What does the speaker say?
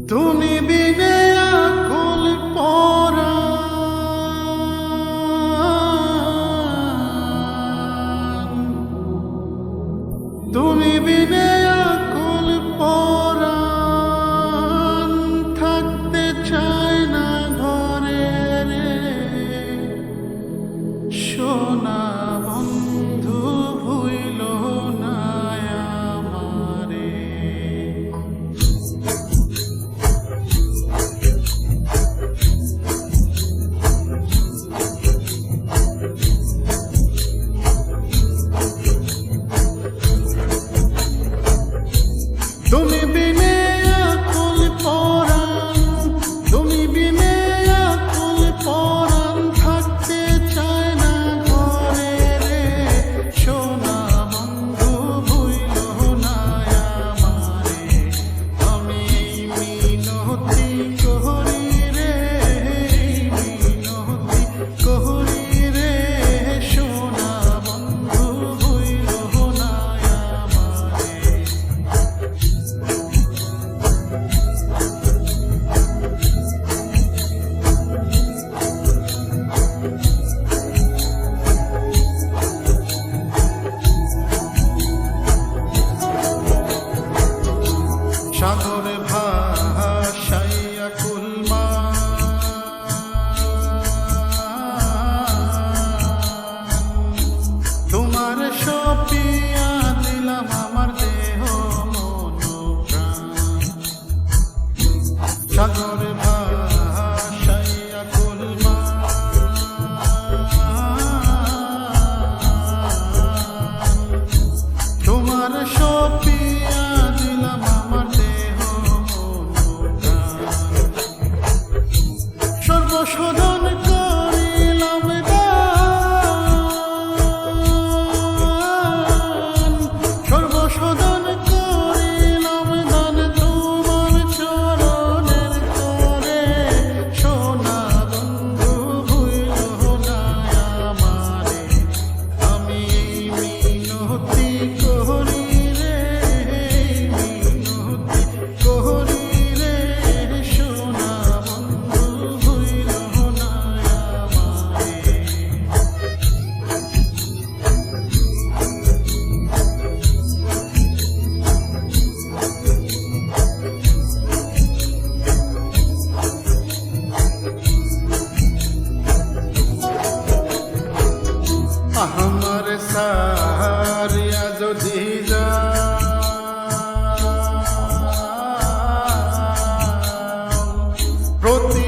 তুমি বিনে আকুল পরা তুমি বিনে আকুল পরা থাকতে চায় না ঘরে রে সোনা বন্ধু ভুইল না আমারে তুমি বিনে আকুল পরাণ তুমি বিনে আকুল পরাণ থাকতে চায় না ঘরে রে সোনা বন্ধু ভুইল না আমারে আমি মিনতি করি রে মিনতি করি রে সোনা বন্ধু ভুইল না আমারে সাগরে ভাসাইয়া কুলমা তোমার সপিয়া দিলাম আমার দেহ মন প্রাণ সাগরে ভাসাইয়া কুলমা তোমার সপিয়া দিলাম আমার সর্বশোধন করিলাম দান সর্বশোধন করিলাম দান তোমার চরণের তরে সোনা বন্ধু ভুইল না আমারে আমি মিনতি করি রে মিনতি করি রে সোনা বন্ধু ভুইল না আমারে আমার সারিয়া যদি যা প্রতি